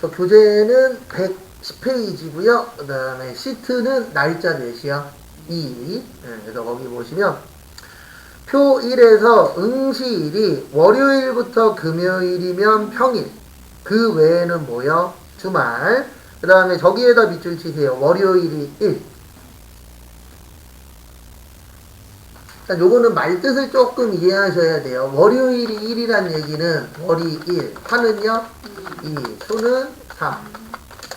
교재는 110페이지고요. 그 다음에 시트는 날짜 몇이요? 2. 그래서 거기 보시면 표 1에서 응시일이 월요일부터 금요일이면 평일, 그 외에는 뭐요? 주말. 그 다음에 저기에다 밑줄 치세요. 월요일이 1. 일단 요거는 말뜻을 조금 이해하셔야 돼요. 월요일이 1이란 얘기는 월이 1, 화는요 2, 수는 3,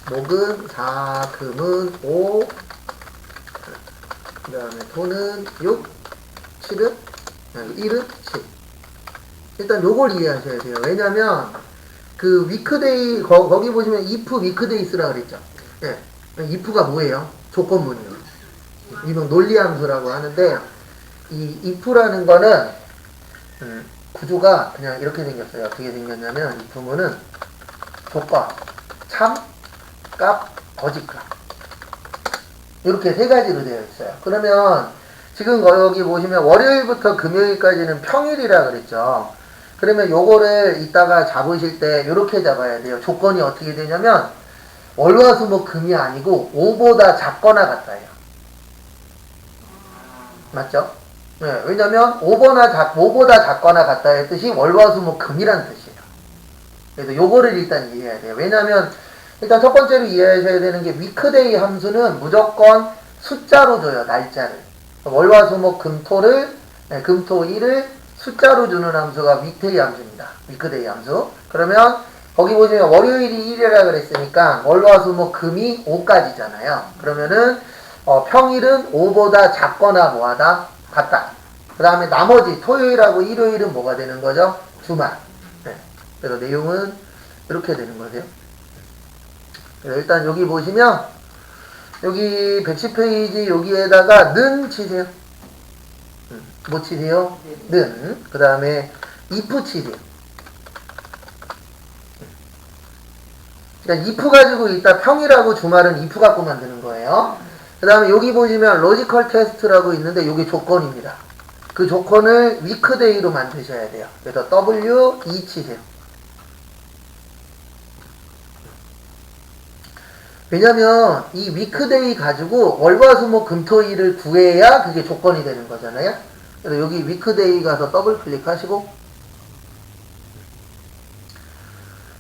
목은 4, 금은 5, 그 다음에 토는 6, 7은 1은 7. 일단 요걸 이해하셔야 돼요. 왜냐면 그 위크데이 거기 보시면 if 위크데이스라 그랬죠. 예. if가 뭐예요? 조건문이요. 이건 논리함수라고 하는데 이 if라는 거는 구조가 그냥 이렇게 생겼어요. 어떻게 생겼냐면 if문은 조건, 참, 값, 거짓값 이렇게 세 가지로 되어 있어요. 그러면 지금 여기 보시면 월요일부터 금요일까지는 평일이라 그랬죠. 그러면 요거를 이따가 잡으실 때 이렇게 잡아야 돼요. 조건이 어떻게 되냐면 월화수목금이 아니고 5보다 작거나 같다예요. 맞죠? 네, 왜냐면 5보다 작거나 같다의 뜻이 월화수목금이란 뜻이에요. 그래서 요거를 일단 이해해야 돼요. 왜냐면 일단 첫 번째로 이해하셔야 되는 게 위크데이 함수는 무조건 숫자로 줘요. 날짜를. 월화수목금토를 금토일을 숫자로 주는 함수가 위크데이 함수입니다. 위크데이 함수. 그러면 거기 보시면 월요일이 1이라 그랬으니까 월화수목금이 5까지잖아요. 그러면은 평일은 5보다 작거나 뭐하다? 같다. 그 다음에 나머지 토요일하고 일요일은 뭐가 되는 거죠? 주말. 네. 그래서 내용은 이렇게 되는 거세요. 그래서 일단 여기 보시면 여기 110페이지 여기에다가 는 치세요. 뭐 치세요? 는. 그 다음에 if 치세요. 그러니까 if 가지고 있다 평일하고 주말은 if 갖고 만드는 거예요. 그 다음에 여기 보시면 로지컬 테스트라고 있는데 여기 조건입니다. 그 조건을 위크데이로 만드셔야 돼요. 그래서 W2 치세요. 왜냐면 이 위크데이 가지고 월화수목금토일을 구해야 그게 조건이 되는 거잖아요. 그래서 여기 위크데이 가서 더블 클릭하시고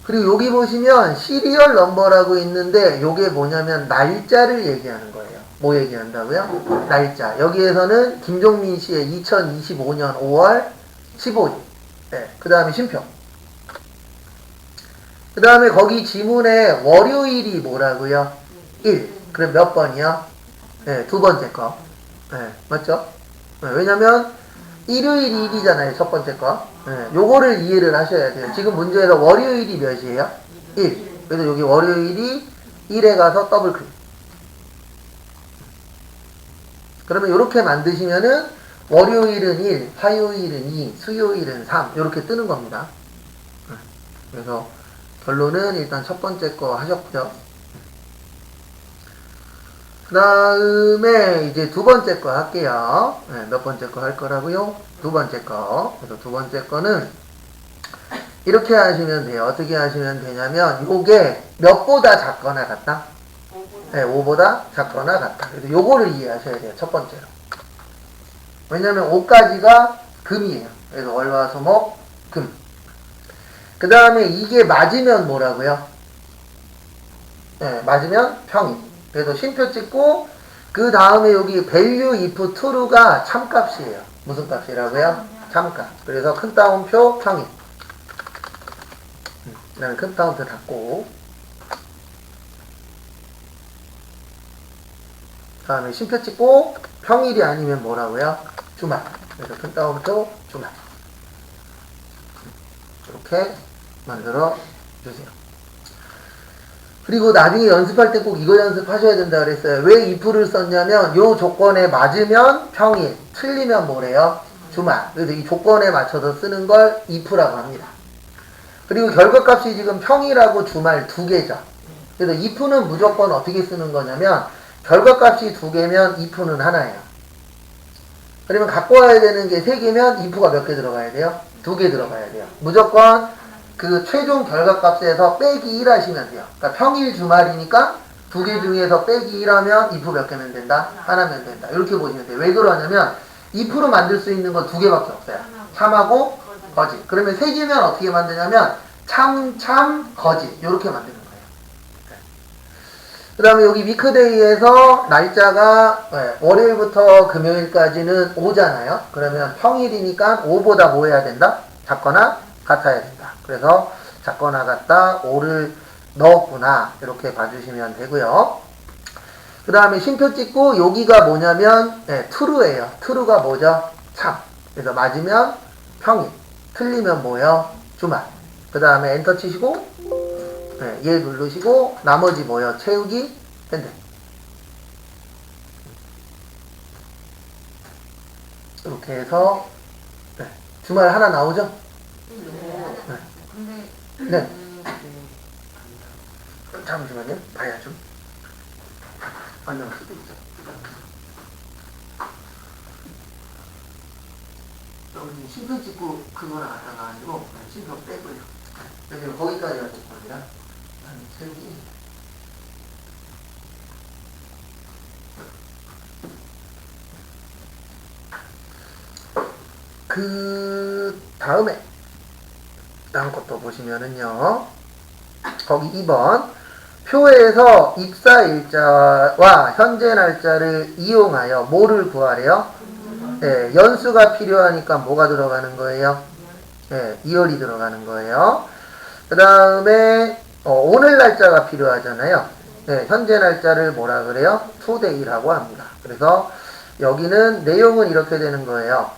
그리고 여기 보시면 시리얼 넘버라고 있는데 요게 뭐냐면 날짜를 얘기하는 거예요. 뭐 얘기한다고요? 날짜. 여기에서는 김종민 씨의 2025년 5월 15일. 네, 그 다음에 쉼표. 그 다음에 거기 지문에 월요일이 뭐라고요? 1. 그럼 몇 번이요? 네, 두 번째 거. 네, 맞죠? 네, 왜냐면 일요일이 1이잖아요. 첫 번째 거. 네, 요거를 이해를 하셔야 돼요. 지금 문제에서 월요일이 몇이에요? 1. 그래서 여기 월요일이 1에 가서 더블 클릭. 그러면 이렇게 만드시면은 월요일은 1, 화요일은 2, 수요일은 3 이렇게 뜨는 겁니다. 그래서 결론은 일단 첫 번째 거 하셨고요. 그 다음에 이제 두 번째 거 할게요. 네, 몇 번째 거 할 거라고요? 두 번째 거. 그래서 두 번째 거는 이렇게 하시면 돼요. 어떻게 하시면 되냐면 요게 몇보다 작거나 같다? 네, 5보다 작거나 같다. 그래서 요거를 이해하셔야 돼요. 첫 번째로. 왜냐면 5까지가 금이에요. 그래서 월화수목 금. 그 다음에 이게 맞으면 뭐라고요? 네, 맞으면 평일. 그래서 쉼표 찍고 그 다음에 여기 value if true가 참값이에요. 무슨 값이라고요? 참값. 그래서 큰 따옴표 평일. 나는 큰 따옴표 닫고 그 다음에 쉼표 찍고 평일이 아니면 뭐라고요? 주말. 그래서 큰 따옴표 주말. 이렇게 만들어 주세요. 그리고 나중에 연습할 때 꼭 이거 연습하셔야 된다 그랬어요. 왜 if를 썼냐면 요 조건에 맞으면 평일, 틀리면 뭐래요? 주말. 그래서 이 조건에 맞춰서 쓰는 걸 if라고 합니다. 그리고 결과값이 지금 평일하고 주말 두 개죠. 그래서 if는 무조건 어떻게 쓰는 거냐면 결과값이 두 개면 if는 하나예요. 그러면 갖고 와야 되는 게 세 개면 if가 몇 개 들어가야 돼요? 두 개 들어가야 돼요. 무조건 그 최종 결과값에서 빼기 1 하시면 돼요. 그러니까 평일 주말이니까 두 개 중에서 빼기 1 하면 if 몇 개면 된다? 하나면 된다. 이렇게 보시면 돼요. 왜 그러냐면 if로 만들 수 있는 건 두 개밖에 없어요. 참하고 거짓. 그러면 세 개면 어떻게 만드냐면 참, 거짓. 이렇게 만드는 거예요. 그 다음에 여기 위크데이에서 날짜가 월요일부터 금요일까지는 5잖아요. 그러면 평일이니까 5보다 뭐 해야 된다? 작거나 같아야 된다. 그래서 작거나 같다 5를 넣었구나. 이렇게 봐주시면 되고요. 그 다음에 쉼표 찍고 여기가 뭐냐면 true예요. true가 뭐죠? 참. 그래서 맞으면 평일. 틀리면 뭐예요? 주말. 그 다음에 엔터 치시고 얘 누르시고 나머지 뭐예요? 채우기 핸들. 이렇게 해서 주말 하나 나오죠? 네. 잠시만요. 봐야죠. 안 나올 수도 있죠. 여기 심표 찍고 그거나 갖다가 아니고 심표 빼고요. 여기 거기까지 가실 겁니다. 채우기. 그 다음에 다음 것도 보시면은요. 거기 2번 표에서 입사일자와 현재 날짜를 이용하여 뭐를 구하래요? 연수가 필요하니까 뭐가 들어가는 거예요? 2월이 들어가는 거예요. 그 다음에 오늘 날짜가 필요하잖아요. 현재 날짜를 뭐라 그래요? today라고 합니다. 그래서 여기는 내용은 이렇게 되는 거예요.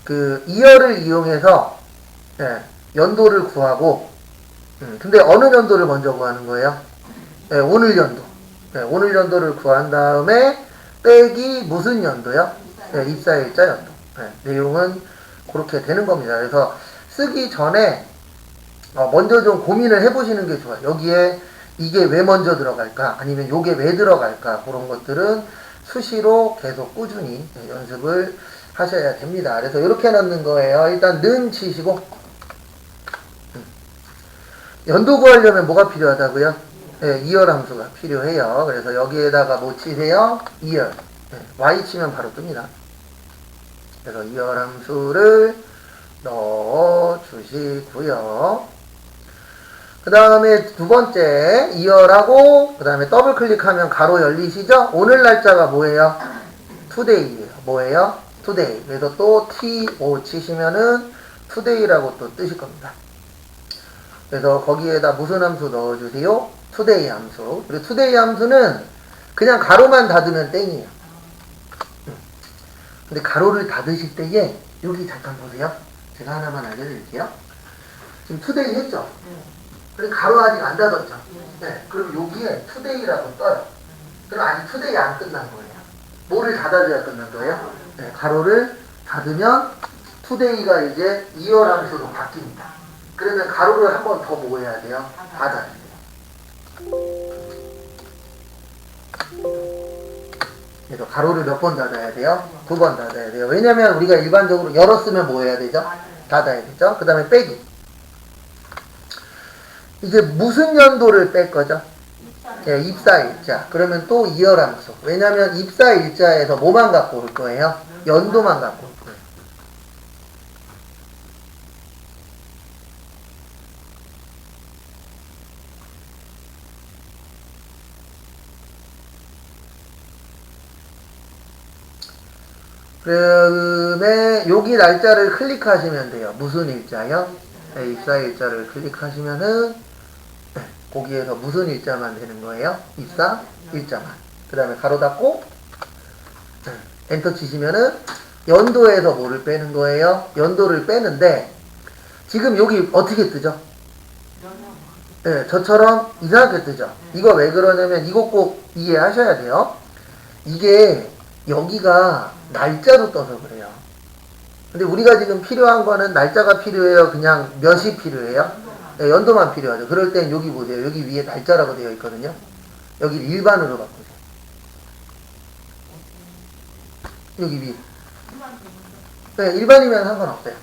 그 2월을 이용해서 연도를 구하고 근데 어느 연도를 먼저 구하는 거예요? 오늘 연도. 오늘 연도를 구한 다음에 빼기 무슨 연도요? 입사일자 연도. 내용은 그렇게 되는 겁니다. 그래서 쓰기 전에 먼저 좀 고민을 해보시는 게 좋아요. 여기에 이게 왜 먼저 들어갈까? 아니면 요게 왜 들어갈까? 그런 것들은 수시로 계속 꾸준히 연습을 하셔야 됩니다. 그래서 이렇게 넣는 거예요. 일단 는 치시고 연도 구하려면 뭐가 필요하다고요? 2열 함수가 필요해요. 그래서 여기에다가 뭐 치세요? 2열. y 치면 바로 뜹니다. 그래서 2열 함수를 넣어 주시고요. 그 다음에 두 번째 2열하고 그 다음에 더블 클릭하면 가로 열리시죠? 오늘 날짜가 뭐예요? today예요. 뭐예요? today. 그래서 또 to 치시면은 today라고 또 뜨실 겁니다. 그래서 거기에다 무슨 함수 넣어주세요? today 함수. 그리고 today 함수는 그냥 가로만 닫으면 땡이에요. 근데 가로를 닫으실 때에 여기 잠깐 보세요. 제가 하나만 알려드릴게요. 지금 today 했죠? 그리고 가로 아직 안 닫았죠? 네. 그럼 여기에 today라고 떠요. 그럼 아직 today 안 끝난 거예요. 뭐를 닫아줘야 끝난 거예요? 네. 가로를 닫으면 today가 이제 2열 함수로 바뀝니다. 그러면 가로를 한 번 더 뭐 해야 돼요? 닫아야 돼요. 그래서 가로를 몇 번 닫아야 돼요? 9번 닫아야 돼요. 왜냐면 우리가 일반적으로 열었으면 뭐 해야 되죠? 닫아야 되죠. 그 다음에 빼기. 이제 무슨 연도를 뺄 거죠? 입사일자. 그러면 또 2열 함수. 왜냐면 입사일자에서 뭐만 갖고 올 거예요? 연도만 갖고 올 거예요. 그다음에 여기 날짜를 클릭하시면 돼요. 무슨 일자요? 입사일자를 클릭하시면은 거기에서 무슨 일자만 되는 거예요? 입사일자만. 그 다음에 가로 닫고 엔터 치시면은 연도에서 뭐를 빼는 거예요? 연도를 빼는데 지금 여기 어떻게 뜨죠? 저처럼 이상하게 뜨죠? 이거 왜 그러냐면 이거 꼭 이해하셔야 돼요. 이게 여기가 날짜로 떠서 그래요. 근데 우리가 지금 필요한 거는 날짜가 필요해요? 그냥 몇이 필요해요? 연도만 필요하죠. 그럴 땐 여기 보세요. 여기 위에 날짜라고 되어 있거든요. 여기 일반으로 바꾸세요. 여기 위. 일반이면 상관없어요.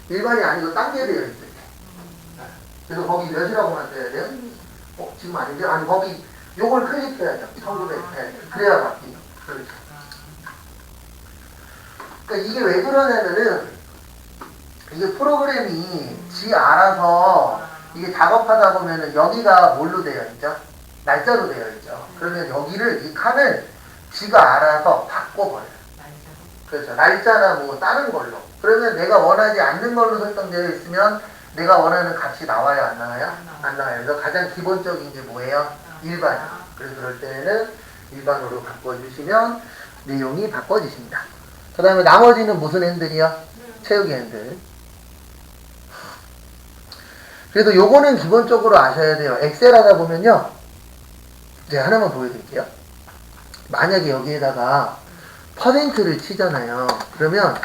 일반이 아니고 딴 게 되어 있어요. 그래서 거기 몇이라고 만들어야 돼요? 지금 아니죠? 아니, 거기 요걸 클릭해야죠. 1900. 네. 그래야 바뀌죠. 그렇죠. 그러니까 이게 왜 그러냐면은 이게 프로그램이 지 알아서 이게 작업하다 보면은 여기가 뭘로 되어 있죠? 날짜로 되어 있죠. 그러면 여기를 이 칸을 지가 알아서 바꿔버려요. 그렇죠. 날짜나 뭐 다른 걸로. 그러면 내가 원하지 않는 걸로 설정되어 있으면 내가 원하는 값이 나와요, 안 나와요? 안 나와요. 그래서 가장 기본적인 게 뭐예요? 일반이에요. 그래서 그럴 때는 일반으로 바꿔주시면 내용이 바꿔지십니다. 그 다음에 나머지는 무슨 핸들이요? 채우기 핸들. 그래도 요거는 기본적으로 아셔야 돼요. 엑셀 하다 보면요. 제가 하나만 보여드릴게요. 만약에 여기에다가 퍼센트를 치잖아요. 그러면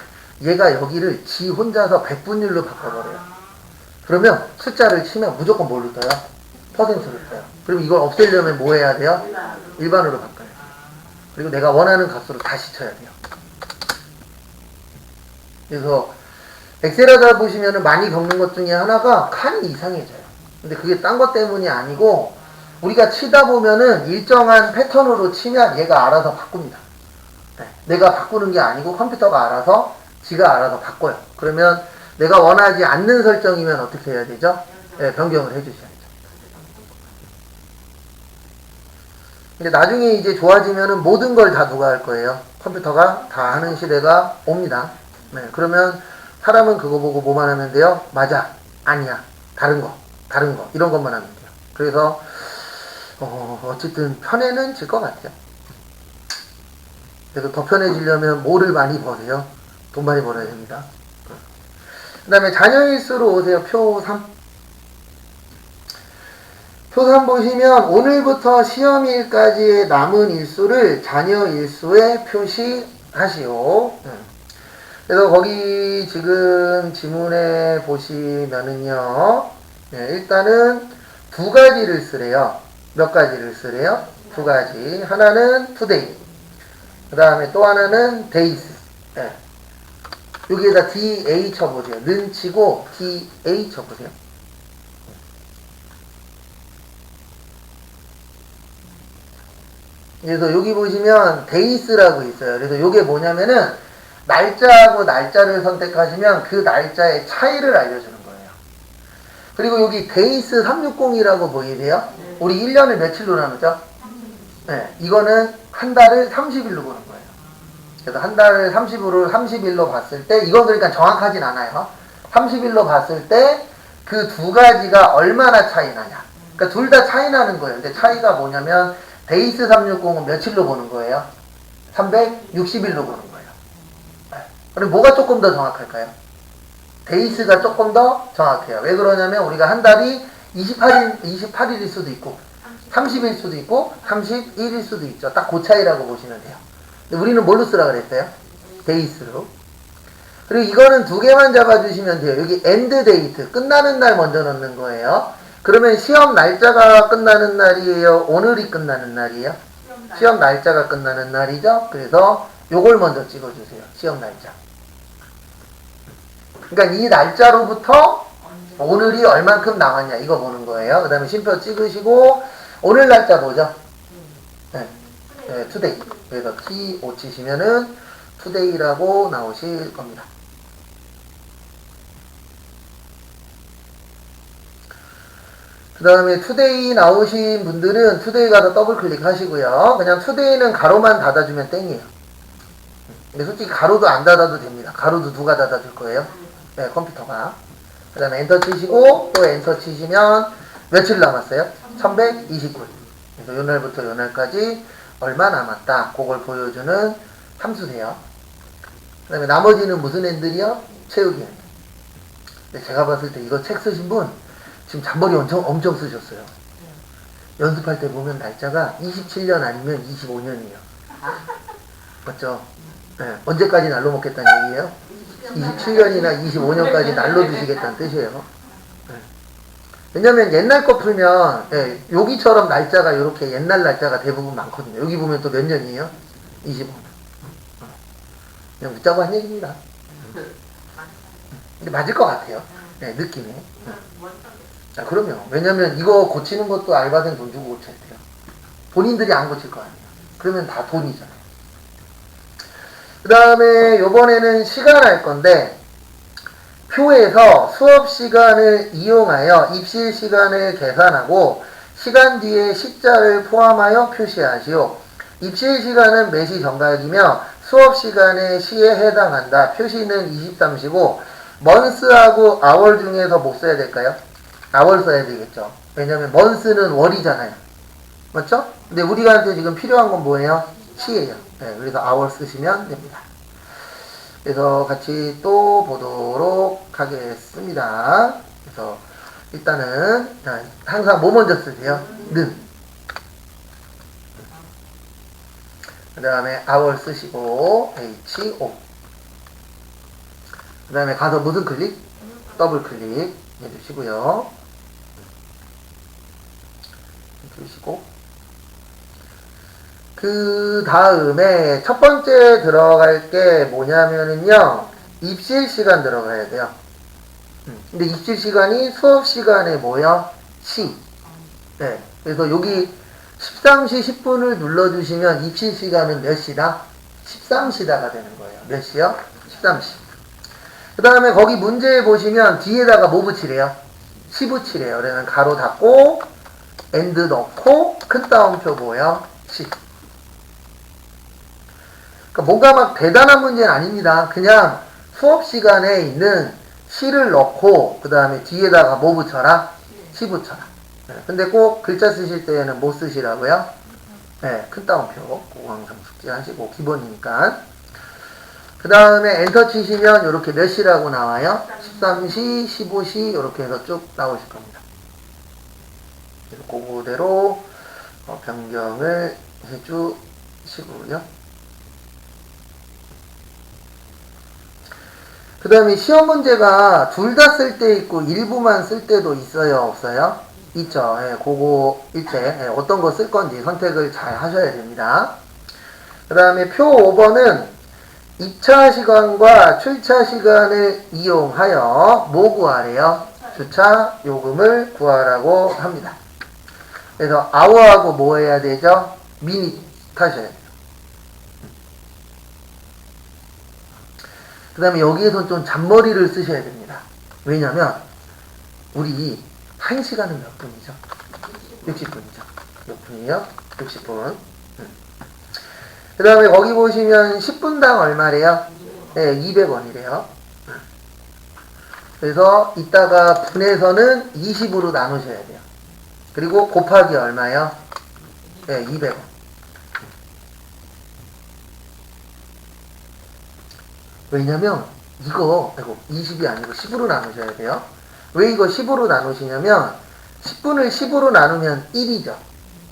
얘가 여기를 지 혼자서 백분율로 바꿔버려요. 그러면 숫자를 치면 무조건 뭘로 떠요? 퍼센트를 떠요. 그럼 이걸 없애려면 뭐 해야 돼요? 일반으로 바꿔요. 그리고 내가 원하는 값으로 다시 쳐야 돼요. 그래서 엑셀 하다 보시면은 많이 겪는 것 중에 하나가 칸이 이상해져요. 근데 그게 딴 것 때문이 아니고 우리가 치다 보면은 일정한 패턴으로 치면 얘가 알아서 바꿉니다. 네. 내가 바꾸는 게 아니고 컴퓨터가 알아서 지가 알아서 바꿔요. 그러면 내가 원하지 않는 설정이면 어떻게 해야 되죠? 네, 변경을 해주셔야죠. 근데 나중에 이제 좋아지면은 모든 걸 다 누가 할 거예요? 컴퓨터가 다 하는 시대가 옵니다. 네, 그러면 사람은 그거 보고 뭐만 하면 돼요? 맞아, 아니야, 다른 거 이런 것만 하면 돼요. 그래서 어쨌든 편해는 질 것 같아요. 그래서 더 편해지려면 뭐를 많이 버세요? 돈 많이 벌어야 됩니다. 그 다음에 자녀 일수로 오세요. 표 3. 표 3 보시면 오늘부터 시험일까지의 남은 일수를 자녀 일수에 표시하시오. 그래서 거기 지금 지문에 보시면은요. 네, 일단은 두 가지를 쓰래요. 몇 가지를 쓰래요? 두 가지. 하나는 today. 그 다음에 또 하나는 days. 네. 여기에다 DA 쳐보세요. 는 치고 DA 쳐보세요. 그래서 여기 보시면 days라고 있어요. 그래서 이게 뭐냐면은 날짜하고 날짜를 선택하시면 그 날짜의 차이를 알려주는 거예요. 그리고 여기 days 360이라고 보이세요? 우리 1년을 며칠로 나누죠? 네, 이거는 한 달을 30일로 보는 거예요. 그래서 한 달을 30일로 봤을 때, 이건 그러니까 정확하진 않아요. 30일로 봤을 때 그 두 가지가 얼마나 차이 나냐. 그러니까 둘 다 차이 나는 거예요. 근데 차이가 뭐냐면 데이스 360은 며칠로 보는 거예요? 360일로 보는 거예요. 그럼 뭐가 조금 더 정확할까요? 데이스가 조금 더 정확해요. 왜 그러냐면 우리가 한 달이 28일일 수도 있고 30일 수도 있고 31일 수도 있죠. 딱 그 차이라고 보시면 돼요. 근데 우리는 뭘로 쓰라 그랬어요? 데이스로. 그리고 이거는 두 개만 잡아주시면 돼요. 여기 end date, 끝나는 날 먼저 넣는 거예요. 그러면 시험 날짜가 끝나는 날이에요? 오늘이 끝나는 날이에요? 시험 날짜가 끝나는 날이죠? 그래서 요걸 먼저 찍어주세요. 시험 날짜. 그러니까 이 날짜로부터 오늘이 얼만큼 남았냐 이거 보는 거예요. 그 다음에 쉼표 찍으시고 오늘 날짜 뭐죠? 네, today. 그래서 T5 치시면은 today라고 나오실 겁니다. 그 다음에 today 나오신 분들은 today 가서 더블 클릭하시고요. 그냥 today는 가로만 닫아주면 땡이에요. 근데 솔직히 가로도 안 닫아도 됩니다. 가로도 누가 닫아줄 거예요? 네, 컴퓨터가. 그 다음에 엔터 치시고 또 엔터 치시면 며칠 남았어요? 1129일. 그래서 요날부터 요날까지 얼마 남았다. 그걸 보여주는 함수세요. 그 다음에 나머지는 무슨 핸들이요? 채우기 핸들. 근데 제가 봤을 때 이거 책 쓰신 분 지금 잔머리 엄청 쓰셨어요. 연습할 때 보면 날짜가 27년 아니면 25년이에요. 맞죠? 네. 언제까지 날로 먹겠다는 얘기예요? 27년이나 25년까지 날로 드시겠다는 뜻이에요. 네. 왜냐면 옛날 거 풀면 네, 여기처럼 날짜가 이렇게 옛날 날짜가 대부분 많거든요. 여기 보면 또 몇 년이에요? 25년. 그냥 웃자고 한 얘기입니다. 근데 맞을 것 같아요. 네, 느낌이. 자, 그럼요. 왜냐면 이거 고치는 것도 알바생 돈 주고 고쳐야 돼요. 본인들이 안 고칠 거 아니에요. 그러면 다 돈이잖아요. 그 다음에 요번에는 시간 할 건데, 표에서 수업 시간을 이용하여 입실 시간을 계산하고 시간 뒤에 시자를 포함하여 표시하시오. 입실 시간은 매시 정각이며 수업 시간의 시에 해당한다. 표시는 23시고 month하고 hour 중에서 뭐 써야 될까요? hour 써야 되겠죠. 왜냐면 month는 월이잖아요. 맞죠? 근데 우리한테 지금 필요한 건 뭐예요? 시예요. 네, 그래서 hour 쓰시면 됩니다. 그래서 같이 또 보도록 하겠습니다. 그래서 일단은 항상 뭐 먼저 쓰세요? 는. 그 다음에 hour 쓰시고 ho. 그 다음에 가서 무슨 클릭? 더블 클릭 해주시고요. 해주시고 그 다음에 첫 번째 들어갈 게 뭐냐면은요, 입실 시간 들어가야 돼요. 근데 입실 시간이 수업 시간에 뭐야? 시. 네. 그래서 여기 13시 10분을 눌러주시면 입실 시간은 몇 시다? 13시다가 되는 거예요. 몇 시요? 13시. 그 다음에 거기 문제에 보시면 뒤에다가 뭐 붙이래요? 시 붙이래요. 그러면 가로 닫고, 엔드 넣고, 큰 따옴표 뭐예요? 시. 그러니까 뭔가 막 대단한 문제는 아닙니다. 그냥 수업 시간에 있는 시를 넣고 그 다음에 뒤에다가 뭐 붙여라? 시 붙여라. 네, 근데 꼭 글자 쓰실 때에는 뭐 쓰시라고요? 네, 큰 따옴표. 그거 항상 숙지하시고 기본이니까. 그 다음에 엔터 치시면 이렇게 몇 시라고 나와요? 13시, 15시 이렇게 해서 쭉 나오실 겁니다. 그래서 그거대로 변경을 해주시고요. 그 다음에 시험 문제가 둘 다 쓸 때 있고 일부만 쓸 때도 있어요, 없어요? 있죠. 예, 그거 일체 어떤 거 쓸 건지 선택을 잘 하셔야 됩니다. 그 다음에 표 5번은 입차 시간과 출차 시간을 이용하여 뭐 구하래요? 주차 요금을 구하라고 합니다. 그래서 hour하고 뭐 해야 되죠? minute 하셔야 돼요. 그 다음에 여기에서 좀 잔머리를 쓰셔야 됩니다. 왜냐면 우리 1시간은 몇 분이죠? 60분이죠. 몇 분이요? 60분. 그 다음에 거기 보시면 10분당 얼마래요? 네, 200원이래요. 그래서 이따가 분에서는 20으로 나누셔야 돼요. 그리고 곱하기 얼마요? 네, 200원. 왜냐면 이거 20이 아니고 10으로 나누셔야 돼요. 왜 이거 10으로 나누시냐면 10분을 10으로 나누면 1이죠.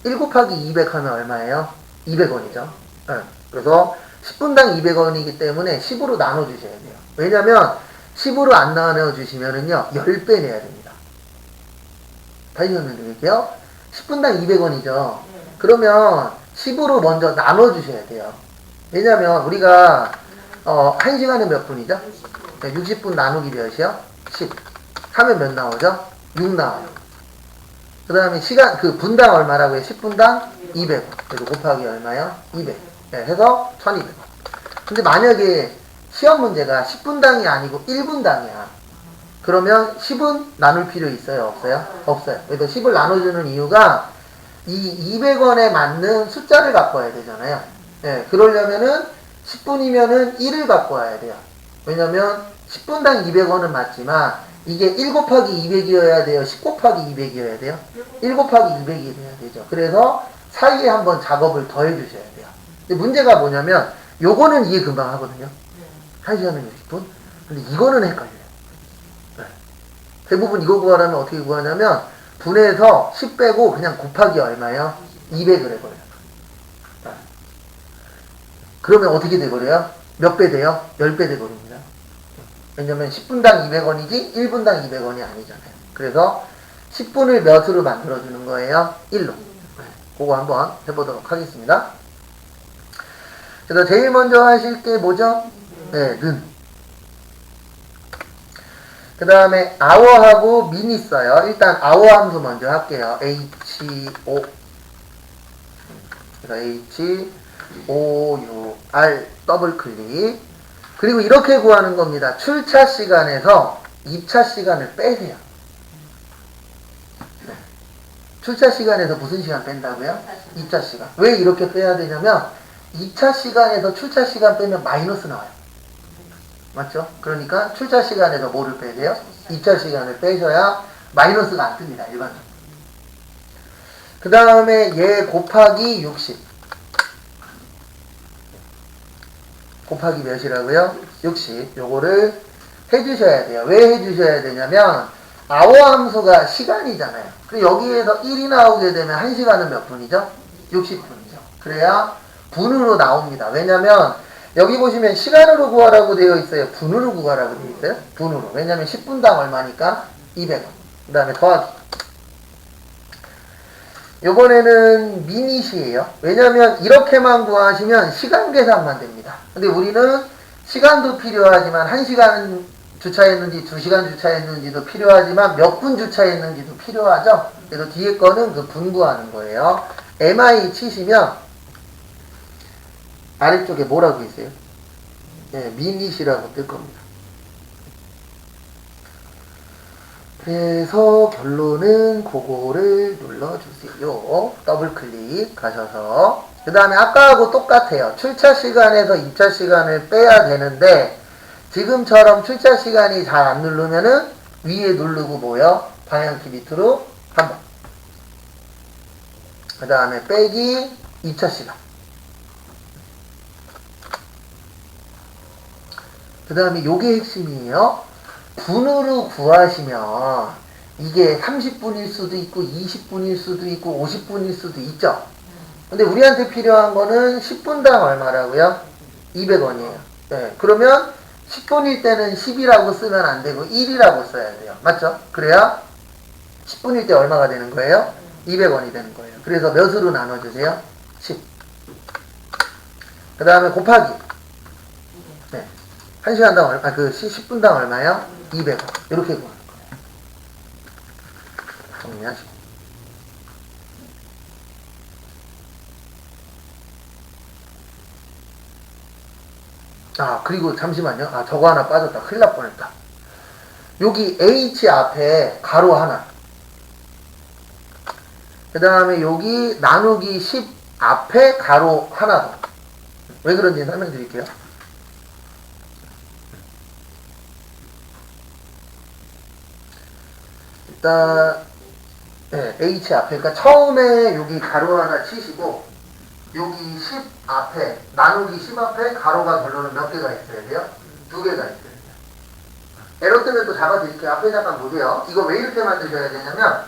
1 곱하기 200 하면 얼마예요? 200원이죠. 네. 그래서 10분당 200원이기 때문에 10으로 나눠주셔야 돼요. 왜냐면 10으로 안 나눠주시면은요 10배 내야 됩니다. 다시 설명드릴게요. 10분당 200원이죠. 그러면 10으로 먼저 나눠주셔야 돼요. 왜냐면 우리가 1시간은 몇 분이죠? 60분 나누기 몇이요? 10. 하면 몇 나오죠? 6 나와요. 그 다음에 시간, 분당 얼마라고요? 10분당 200원. 그래서 곱하기 얼마요? 200. 네, 해서 1200원. 근데 만약에 시험 문제가 10분당이 아니고 1분당이야. 그러면 10은 나눌 필요 있어요? 없어요? 없어요. 그래서 10을 나눠주는 이유가 이 200원에 맞는 숫자를 갖고 와야 되잖아요. 네, 그러려면은 10분이면은 1을 갖고 와야 돼요. 왜냐면 10분당 200원은 맞지만 이게 1 곱하기 200이어야 돼요? 10 곱하기 200이어야 돼요? 1 곱하기 200이 돼야 되죠. 그래서 사이에 한번 작업을 더 해주셔야 돼요. 근데 문제가 뭐냐면 요거는 이해 금방 하거든요. 1시간은 60분. 근데 이거는 헷갈려요. 네. 대부분 이거 구하려면 어떻게 구하냐면 분해서 10 빼고 그냥 곱하기 얼마예요? 200을 해버려요. 네. 그러면 어떻게 돼버려요? 몇 배 돼요? 10배 돼버립니다. 왜냐면 10분당 200원이지 1분당 200원이 아니잖아요. 그래서 10분을 몇으로 만들어주는 거예요? 1로. 네. 그거 한번 해보도록 하겠습니다. 그래서 제일 먼저 하실 게 뭐죠? 네, 는. 그 다음에 hour하고 min 있어요. 일단 hour 함수 먼저 할게요. ho hour 더블 클릭. 그리고 이렇게 구하는 겁니다. 출차 시간에서 입차 시간을 빼세요. 출차 시간에서 무슨 시간 뺀다고요? 입차 시간. 왜 이렇게 빼야 되냐면 2차 시간에서 출차 시간 빼면 마이너스 나와요. 맞죠? 그러니까 출차 시간에서 뭐를 빼야 돼요? 2차 시간을 빼셔야 마이너스가 안 뜹니다. 일반적으로. 그 다음에 얘 곱하기 60. 곱하기 몇이라고요? 60. 요거를 해주셔야 돼요. 왜 해주셔야 되냐면 hour 함수가 시간이잖아요. 그리고 여기에서 1이 나오게 되면 1시간은 몇 분이죠? 60분이죠. 그래야 분으로 나옵니다. 왜냐면 여기 보시면 시간으로 구하라고 되어 있어요. 분으로 구하라고 되어 있어요. 분으로. 왜냐면 10분당 얼마니까? 200원. 그 다음에 더하기. 요번에는 미닛이에요. 왜냐면 이렇게만 구하시면 시간 계산만 됩니다. 근데 우리는 시간도 필요하지만 1시간 주차했는지 2시간 주차했는지도 필요하지만 몇 분 주차했는지도 필요하죠. 그래서 뒤에 거는 그 분 구하는 거예요. MI 치시면 아래쪽에 뭐라고 있어요? 네, 미닛이라고 뜰 겁니다. 그래서 결론은 그거를 눌러주세요. 더블 클릭 가셔서. 그 다음에 아까하고 똑같아요. 출차 시간에서 입차 시간을 빼야 되는데 지금처럼 출차 시간이 잘 안 누르면은 위에 누르고 뭐요? 방향키 밑으로 한 번. 그 다음에 빼기 2차 시간. 그 다음에 요게 핵심이에요. 분으로 구하시면 이게 30분일 수도 있고 20분일 수도 있고 50분일 수도 있죠. 근데 우리한테 필요한 거는 10분당 얼마라고요? 200원이에요. 네, 그러면 10분일 때는 10이라고 쓰면 안 되고 1이라고 써야 돼요. 맞죠? 그래야 10분일 때 얼마가 되는 거예요? 200원이 되는 거예요. 그래서 몇으로 나눠주세요? 10. 그 다음에 곱하기. 네. 1시간당 얼마, 10분당 얼마요? 200원. 이렇게 구하는 거예요. 정리하시고. 그리고 잠시만요. 저거 하나 빠졌다. 큰일 날 뻔했다. 여기 H 앞에 가로 하나. 그 다음에 여기 나누기 10 앞에 가로 하나 더. 왜 그런지 설명드릴게요. 일단 네, H 앞에 그러니까 처음에 여기 가로 하나 치시고 여기 10 앞에 나누기 10 앞에 가로가 결론은 몇 개가 있어야 돼요? 2개가 있어야 돼요. 에러 뜨면 또 잡아드릴게요. 앞에 잠깐 보세요. 이거 왜 이렇게 만드셔야 되냐면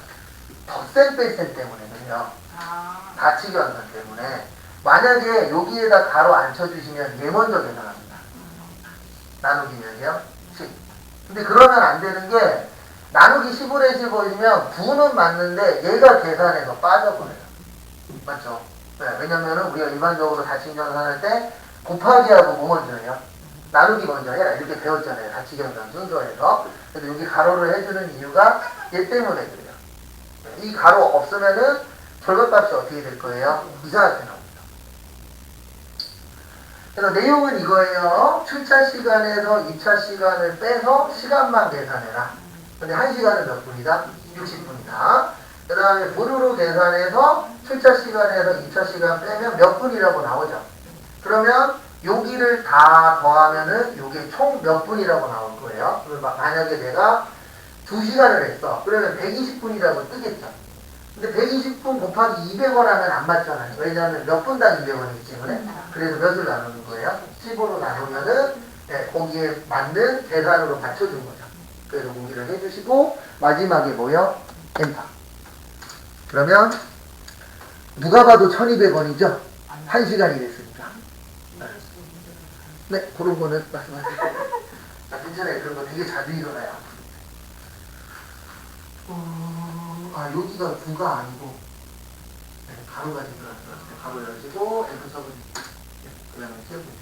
덧셈 뺄셈 때문에는요. 다치기 현상 때문에 만약에 여기에다 가로 안 쳐주시면 얘 먼저 계산합니다. 나누기 몇이요? 10. 근데 그러면 안 되는 게 나누기 10을 해보시면 9는 맞는데 얘가 계산해서 빠져버려요. 맞죠? 네, 왜냐면은 우리가 일반적으로 다치기 현상할 때 곱하기하고 뭐 먼저 해요? 나누기 먼저 해라 이렇게 배웠잖아요. 다치기 현상 순서에서. 그래서 여기 가로를 해주는 이유가 얘 때문에 그래요. 이 가로 없으면은 절반값이 어떻게 될 거예요? 이상하게 나옵니다. 그래서 내용은 이거예요. 출차 시간에서 2차 시간을 빼서 시간만 계산해라. 근데 1시간은 몇 분이다? 60분이다. 그 다음에 분으로 계산해서 출차 시간에서 2차 시간 빼면 몇 분이라고 나오죠. 그러면 여기를 다 더하면은 이게 총 몇 분이라고 나올 거예요. 그러면 만약에 내가 2시간을 했어. 그러면 120분이라고 뜨겠죠. 근데 120분 곱하기 200원 하면 안 맞잖아요. 왜냐하면 몇 분당 200원이기 때문에. 그래서 몇을 나누는 거예요? 15로 나누면은 거기에 맞는 계산으로 맞춰준 거죠. 그래서 공개를 해주시고 마지막에 뭐요? 엔터. 그러면 누가 봐도 1200원이죠? 1시간이 됐으니까. 네, 그런 거는 말씀하세요. 괜찮아요. 그런 거 되게 자주 일어나요. 여기가 9가 아니고 가로가 지금 들어왔어요. 가로 열시고 엔터 써보세요. 그 다음에 세우세요.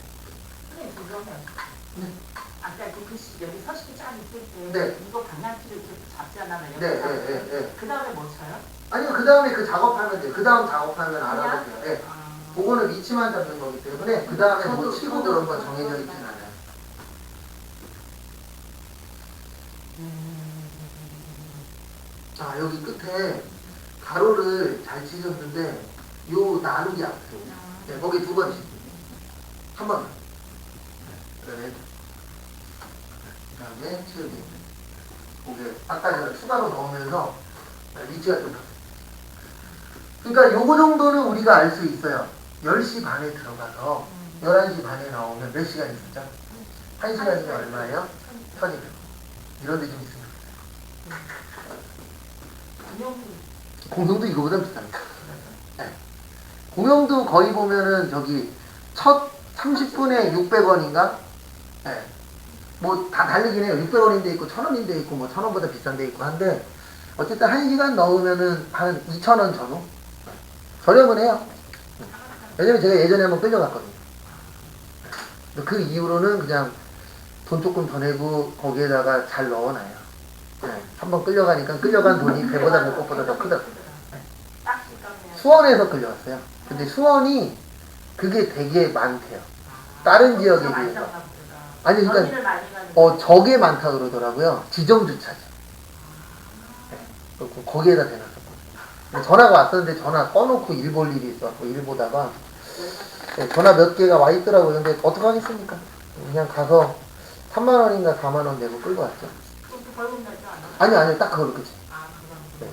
아까 그 글씨 여기 서식이 쫙 있을 때 네. 이거 방향키를 이렇게 잡잖아. 네. 그 다음에 뭐 쳐요? 아니요, 그 다음에 그 작업하면 돼요. 그 다음 작업하면 알아보세요. 네. 아. 그거는 위치만 잡는 거기 때문에 그 다음에 뭐 치고 그런 건 정해져 있진 않아요. 자, 여기 끝에 가로를 잘 치셨는데 요 나누기 앞에 네, 거기 두 번씩 한 번. 그다음에 치우기. 거기에 아까 전에 추가로 넣으면서 위치가 좀 바뀌어요. 그러니까 요거 정도는 우리가 알 수 있어요. 10시 반에 들어가서 11시 반에 나오면 몇 시간 있었죠? 1시간이면 얼마예요? 1200. 이런 데 좀 있습니다. 공용도 이거보다 비쌉니다. 네. 공용도 거의 보면은 저기 첫 30분에 600원인가? 네. 뭐 다 다르긴 해요. 600원인 데 있고 1000원인 데 있고 뭐 1000원보다 비싼 데 있고 한데 어쨌든 1시간 넣으면은 한 2000원 전후? 저렴은 해요. 왜냐면 제가 예전에 한번 끌려갔거든요. 그 이후로는 그냥 돈 조금 더 내고 거기에다가 잘 넣어놔요. 네. 한번 끌려가니까 끌려간 돈이 배보다 배꼽보다 더 크더라고요. 네. 수원에서 끌려왔어요. 근데 수원이 그게 되게 많대요. 다른 지역에 비해서. 아니 그러니까 저게 많다 그러더라고요. 지정 주차지. 네. 거기에다 대놨었거든요. 전화가 왔었는데 전화 꺼놓고 일 볼 일이 있어갖고 일 보다가 네, 전화 몇 개가 와 있더라고요. 근데 어떡하겠습니까? 그냥 가서 3만원인가 4만원 내고 끌고 왔죠. 아니요, 딱 그걸로 끝이. 네.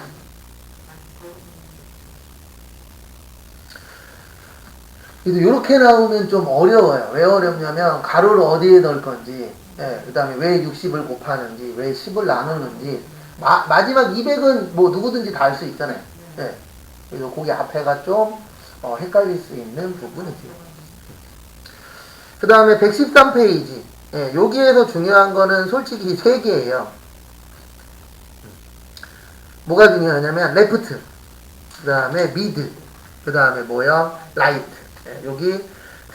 그래도 이렇게 나오면 좀 어려워요. 왜 어렵냐면 가로를 어디에 넣을 건지, 예, 그 다음에 왜 60을 곱하는지, 왜 10을 나누는지, 마지막 200은 뭐 누구든지 다 알 수 있잖아요. 예. 그래서 거기 앞에가 좀 헷갈릴 수 있는 부분이죠. 그 다음에 113페이지. 예, 여기에서 중요한 거는 솔직히 3개예요. 뭐가 중요하냐면 레프트, 그 다음에 미드, 그 다음에 뭐요? 라이트. 예, 여기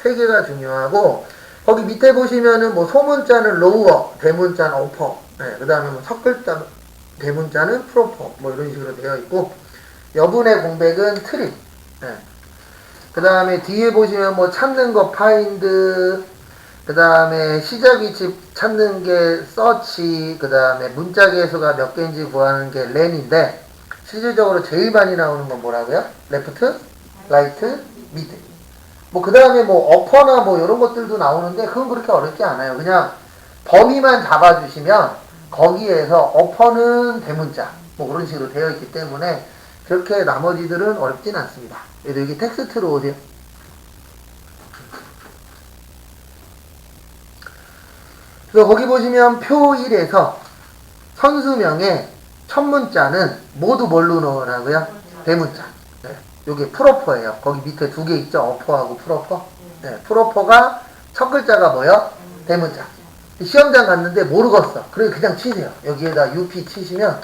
3개가 중요하고 거기 밑에 보시면은 뭐 소문자는 로우어, 대문자는 어퍼, 예, 그 다음에 뭐 섞을자 대문자는 프로퍼, 뭐 이런 식으로 되어 있고 여분의 공백은 트림. 예. 그 다음에 뒤에 보시면 뭐 찾는 거 파인드, 그 다음에 시작 위치 찾는 게 서치, 그 다음에 문자 개수가 몇 개인지 구하는 게 렌인데 실질적으로 제일 많이 나오는 건 뭐라고요? 레프트, 라이트, 미드. 뭐 그 다음에 뭐 어퍼나 뭐 이런 것들도 나오는데 그건 그렇게 어렵지 않아요. 그냥 범위만 잡아주시면 거기에서 어퍼는 대문자 뭐 그런 식으로 되어 있기 때문에 그렇게 나머지들은 어렵진 않습니다. 그래도 여기 텍스트로 오세요. 그래서 거기 보시면 표 1에서 선수명의 첫 문자는 모두 뭘로 넣으라고요? 대문자. 네. 요게 프로퍼예요. 거기 밑에 2개 있죠? 어퍼하고 프로퍼. 네. 프로퍼가 첫 글자가 뭐요? 대문자. 시험장 갔는데 모르겠어. 그래 그냥 치세요. 여기에다 UP 치시면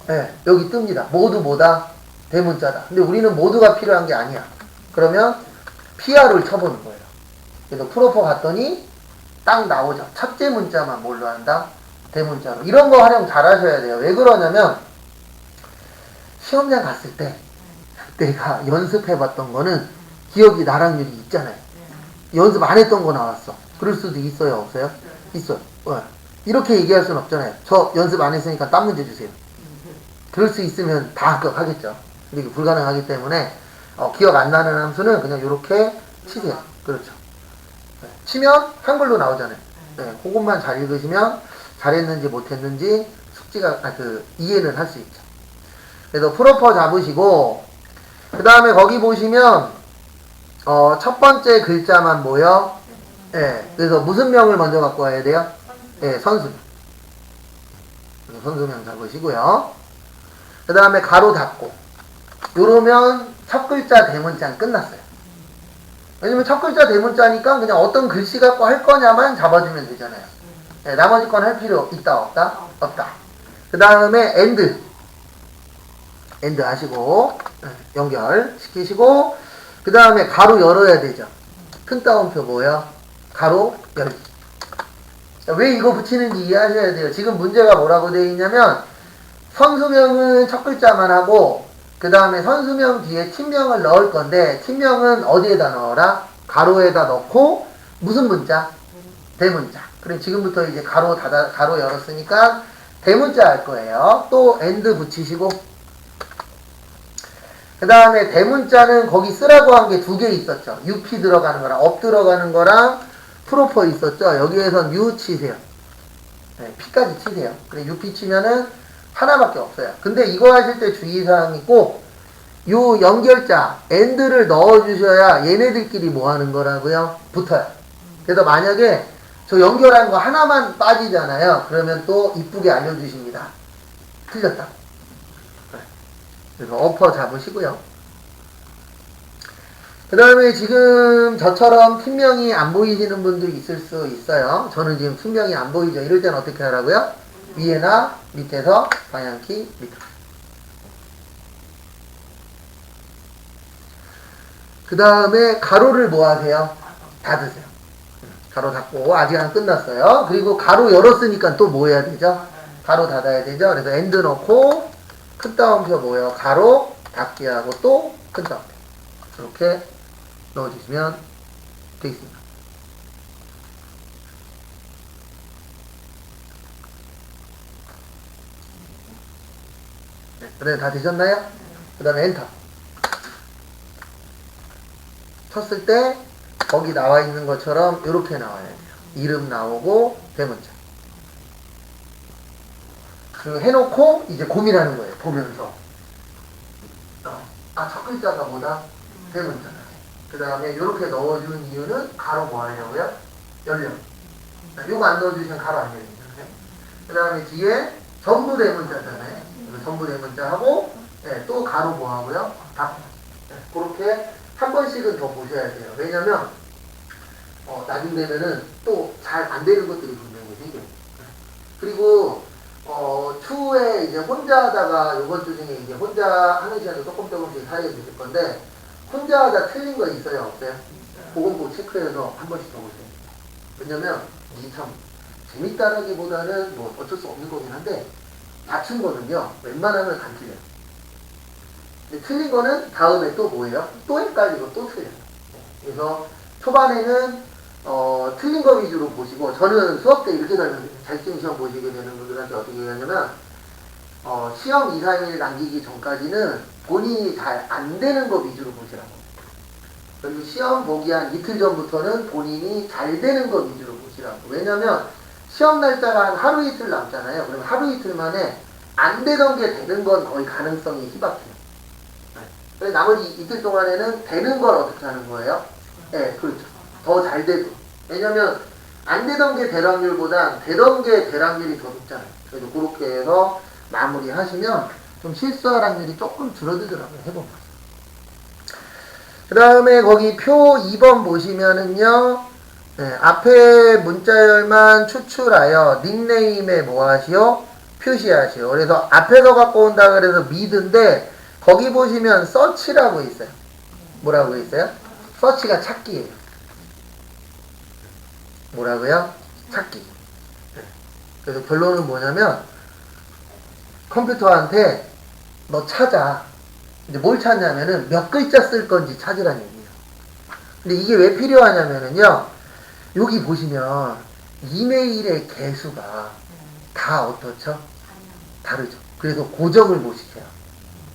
네, 여기 뜹니다. 모두 뭐다? 대문자다. 근데 우리는 모두가 필요한 게 아니야. 그러면 PR을 쳐보는 거예요. 그래서 프로퍼 갔더니 딱 나오죠. 첫째 문자만 뭘로 한다? 대문자로. 이런 거 활용 잘 하셔야 돼요. 왜 그러냐면 시험장 갔을 때 내가 연습해봤던 거는 기억이 나락률이 있잖아요. 연습 안 했던 거 나왔어. 그럴 수도 있어요? 없어요? 있어요. 이렇게 얘기할 수는 없잖아요. 저 연습 안 했으니까 딴 문제 주세요. 그럴 수 있으면 다 합격하겠죠. 근데 이게 불가능하기 때문에 기억 안 나는 함수는 그냥 이렇게 치세요. 그렇죠. 치면 한글로 나오잖아요. 네, 그것만 잘 읽으시면 잘했는지 못했는지 숙지가 이해는 할 수 있죠. 그래서 프로퍼 잡으시고 그 다음에 거기 보시면 첫 번째 글자만 뭐요? 네, 그래서 무슨 명을 먼저 갖고 와야 돼요? 네, 선수명. 그래서 선수명 잡으시고요. 그 다음에 가로 닫고 요러면 첫 글자 대문자는 끝났어요. 왜냐면 첫 글자 대문자니까 그냥 어떤 글씨 갖고 할 거냐만 잡아주면 되잖아요. 네, 나머지 건 할 필요 있다 없다? 없다. 그 다음에 엔드 하시고 연결 시키시고 그 다음에 가로 열어야 되죠. 큰 따옴표 뭐예요? 가로 열기. 자, 왜 이거 붙이는지 이해하셔야 돼요. 지금 문제가 뭐라고 되어 있냐면 선수명은 첫 글자만 하고 그 다음에 선수명 뒤에 팀명을 넣을 건데 팀명은 어디에다 넣어라? 가로에다 넣고 무슨 문자? 대문자. 그럼 지금부터 이제 가로 열었으니까 대문자 할 거예요. 또 and 붙이시고 그 다음에 대문자는 거기 쓰라고 한 게 두 개 있었죠. up 들어가는 거랑 up 들어가는 거랑 프로퍼 있었죠. 여기에선 u 치세요. 네, p까지 치세요. 그래 up 치면은 하나밖에 없어요. 근데 이거 하실 때 주의사항이 꼭 요 연결자 and를 넣어주셔야 얘네들끼리 뭐 하는 거라고요? 붙어요. 그래서 만약에 저 연결한 거 하나만 빠지잖아요. 그러면 또 이쁘게 알려주십니다. 틀렸다. 그래서 어퍼 잡으시고요. 그 다음에 지금 저처럼 팀명이 안 보이시는 분도 있을 수 있어요. 저는 지금 팀명이 안 보이죠. 이럴 때는 어떻게 하라고요? 위에나 밑에서 방향키 밑으로. 그 다음에 가로를 뭐 하세요? 닫으세요. 가로 닫고 아직 안 끝났어요. 그리고 가로 열었으니까 또 뭐 해야 되죠? 가로 닫아야 되죠. 그래서 엔드 넣고 큰 따옴표 뭐예요? 가로 닫기 하고 또 큰 따옴표 이렇게 넣어주시면 되겠습니다. 네, 그래 다 되셨나요? 그 다음에 엔터 쳤을 때 거기 나와 있는 것처럼 이렇게 나와야 돼요. 이름 나오고 대문자. 그리고 해놓고 이제 고민하는 거예요. 보면서 첫 글자가 뭐다? 대문자다. 그 다음에 이렇게 넣어준 이유는 가로 뭐 하려고요? 열려. 요거 안 넣어주시면 가로 안 열리잖아요. 그 다음에 뒤에 전부 대문자잖아요. 전부 대문자 하고 네, 또 가로 뭐 하고요? 닫고. 네, 그렇게 한 번씩은 더 보셔야 돼요. 왜냐면 나중 되면은 또 잘 안 되는 것들이 분명히 생겨요. 그리고 추후에 이제 혼자 하다가 요번 주 중에 이제 혼자 하는 시간도 조금씩 사이에 드실 건데 혼자 하다 틀린 거 있어요? 없어요? 그건 꼭 체크해서 한 번씩 더 보세요. 왜냐면 이게 참 재밌다라기보다는 뭐 어쩔 수 없는 거긴 한데 맞춘 거는요 웬만하면 안 틀려요. 근데 틀린 거는 다음에 또 뭐예요? 또 헷갈리고 또 틀려요. 그래서 초반에는 틀린 거 위주로 보시고 저는 수업 때 이렇게 설명드려요. 자격증 시험 보시게 되는 분들한테 어떻게 얘기하냐면 시험 2, 3일 남기기 전까지는 본인이 잘 안 되는 거 위주로 보시라고. 그리고 시험 보기 한 이틀 전부터는 본인이 잘 되는 거 위주로 보시라고. 왜냐면 시험 날짜가 한 하루 이틀 남잖아요. 그럼 하루 이틀 만에 안 되던 게 되는 건 거의 가능성이 희박해요. 그래서 나머지 이틀 동안에는 되는 걸 어떻게 하는 거예요? 네, 그렇죠. 더 잘 되고. 왜냐면 안 되던 게 될 확률보다 되던 게 될 확률이 더 높잖아요. 그래서 그렇게 해서 마무리 하시면 좀 실수할 확률이 조금 줄어들더라고요. 해보면. 그 다음에 거기 표 2번 보시면은요. 네, 앞에 문자열만 추출하여 닉네임에 뭐 하시오? 표시하시오. 그래서 앞에서 갖고 온다 그래서 미드인데 거기 보시면 서치라고 있어요. 뭐라고 있어요? 서치가 찾기예요. 뭐라고요? 찾기. 그래서 결론은 뭐냐면 컴퓨터한테 너 찾아. 이제 뭘 찾냐면은 몇 글자 쓸 건지 찾으라는 얘기예요. 근데 이게 왜 필요하냐면은요. 여기 보시면 이메일의 개수가 다 어떻죠? 다르죠. 그래서 고정을 못 시켜요.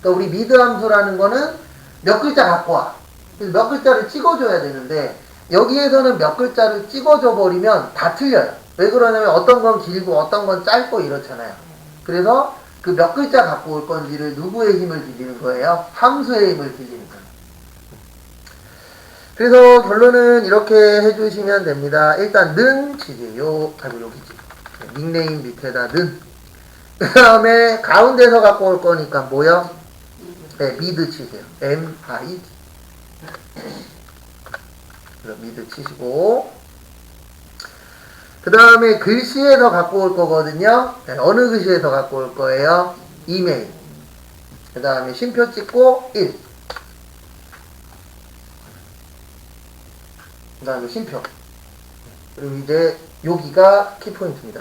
그러니까 우리 미드 함수라는 거는 몇 글자 갖고 와. 그래서 몇 글자를 찍어줘야 되는데 여기에서는 몇 글자를 찍어줘 버리면 다 틀려요. 왜 그러냐면 어떤 건 길고 어떤 건 짧고 이렇잖아요. 그래서 그 몇 글자 갖고 올 건지를 누구의 힘을 빌리는 거예요? 함수의 힘을 빌리는 거예요. 그래서 결론은 이렇게 해주시면 됩니다. 일단 는 치세요. 아이고 여기지. 닉네임 밑에다 는. 그 다음에 가운데서 갖고 올 거니까 뭐요? 네, 미드 치세요. M-I-D. 그래서 미드 치시고 그 다음에 글씨에서 갖고 올 거거든요. 네, 어느 글씨에서 갖고 올 거예요? 이메일. 그 다음에 쉼표 찍고 1. 그 다음에 쉼표. 그리고 이제 여기가 키포인트입니다.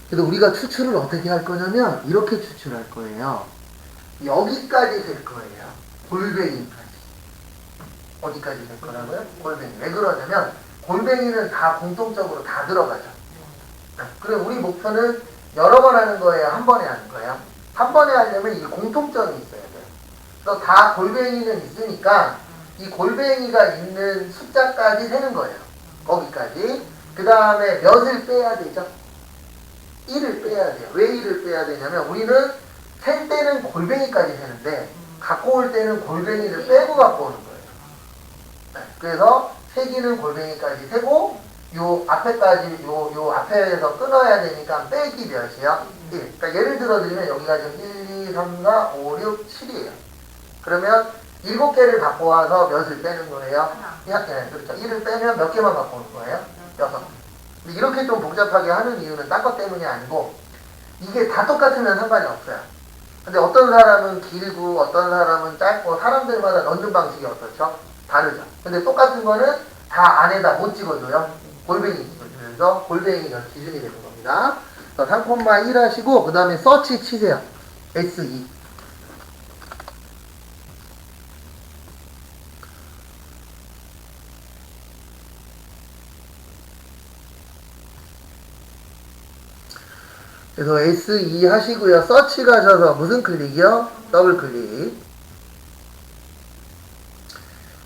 그래서 우리가 추출을 어떻게 할 거냐면 이렇게 추출할 거예요. 여기까지 될 거예요. 골뱅이까지. 어디까지 될 거라고요? 골뱅이. 왜 그러냐면 골뱅이는 다 공통적으로 다 들어가죠. 그럼 우리 목표는 여러 번 하는 거예요? 한 번에 하는 거예요? 한 번에 하려면 이 공통점이 있어야 돼요. 그래서 다 골뱅이는 있으니까 이 골뱅이가 있는 숫자까지 세는 거예요. 거기까지. 그 다음에 몇을 빼야 되죠? 1을 빼야 돼요. 왜 1을 빼야 되냐면 우리는 셀 때는 골뱅이까지 세는데 갖고 올 때는 골뱅이를 빼고 갖고 오는 거예요. 네, 그래서 세기는 골뱅이까지 세고 요 앞에까지 요 앞에서 끊어야 되니까 빼기 몇이요? 1. 그러니까 예를 들어 드리면 여기가 지금 1, 2, 3, 4, 5, 6, 7이에요. 그러면 7개를 갖고 와서 몇을 빼는 거예요? 네, 그렇죠. 1을 빼면 몇 개만 갖고 오는 거예요? 6개. 이렇게 좀 복잡하게 하는 이유는 딴 것 때문이 아니고 이게 다 똑같으면 상관이 없어요. 근데 어떤 사람은 길고 어떤 사람은 짧고 사람들마다 넣는 방식이 어떻죠? 다르죠. 근데 똑같은 거는 다 안에다 못 찍어줘요. 골뱅이 찍어주면서 골뱅이가 기준이 되는 겁니다. 3,1 하시고 그 다음에 서치 치세요. SE. 그래서 SE 하시고요. 서치 가셔서 무슨 클릭이요? 더블 클릭.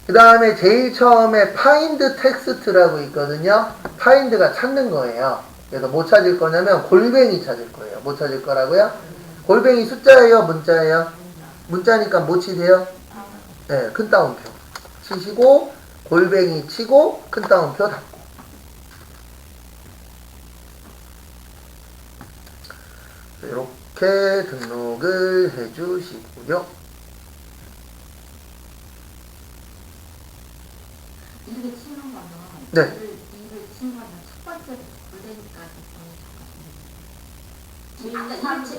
그 다음에 제일 처음에 find text라고 있거든요. find가 찾는 거예요. 그래서 뭐 찾을 거냐면 골뱅이 찾을 거예요. 뭐 찾을 거라고요? 골뱅이 숫자예요? 문자예요? 문자니까 뭐 치세요? 네, 큰 따옴표 치시고 골뱅이 치고 큰 따옴표 닫고. 이렇게 등록을 해주시고요. 이렇게 치는 거는 네. 이를 치는 거는 첫 번째 골뱅이까지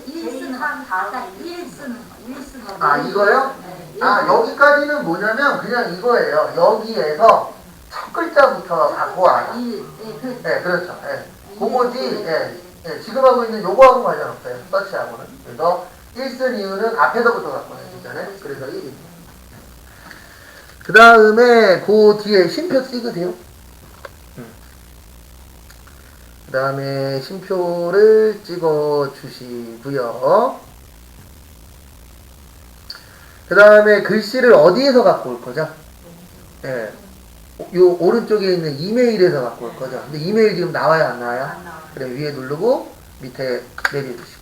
제일 쓰는 한 다음에 1 쓰는 거, 1 쓰는 거. 아, 이거요? 네. 아, 여기까지는 뭐냐면 그냥 이거예요. 여기에서 첫 글자부터 갖고 와라. 1. 네, 그 네, 그렇죠. 네. 그거지. 예. 예, 지금 하고 있는 요거하고 관련없어요. 서치하고는. 그래서 1 쓴 이유는 앞에서부터 갖고 와요. 진짜네. 그래서 1입니다. 그 다음에 그 뒤에 쉼표 찍으세요. 그 다음에 쉼표를 찍어 주시고요. 그 다음에 글씨를 어디에서 갖고 올 거죠? 예. 요 오른쪽에 있는 이메일에서 갖고 올 거죠. 근데 이메일 지금 나와요, 안 나와요? 안 나와요. 그래, 위에 누르고 밑에 내려주시고.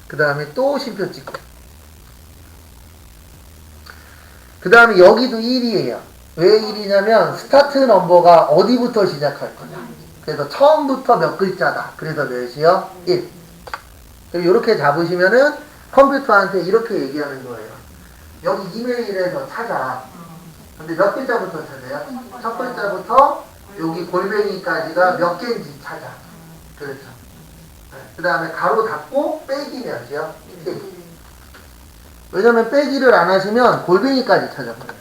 그 다음에 또 쉼표 찍고. 그 다음에 여기도 1이에요. 왜 1이냐면 스타트 넘버가 어디부터 시작할 거냐. 그래서 처음부터 몇 글자다. 그래서 몇이요? 1. 그리고 이렇게 잡으시면은 컴퓨터한테 이렇게 얘기하는 거예요. 여기 이메일에서 찾아. 근데 몇 글자부터 찾아요? 첫 글자부터 여기 골뱅이까지가 몇 개인지 찾아. 그렇죠. 그 다음에 가로 닫고 빼기 몇이요? 1. 왜냐면 빼기를 안 하시면 골뱅이까지 찾아버려요.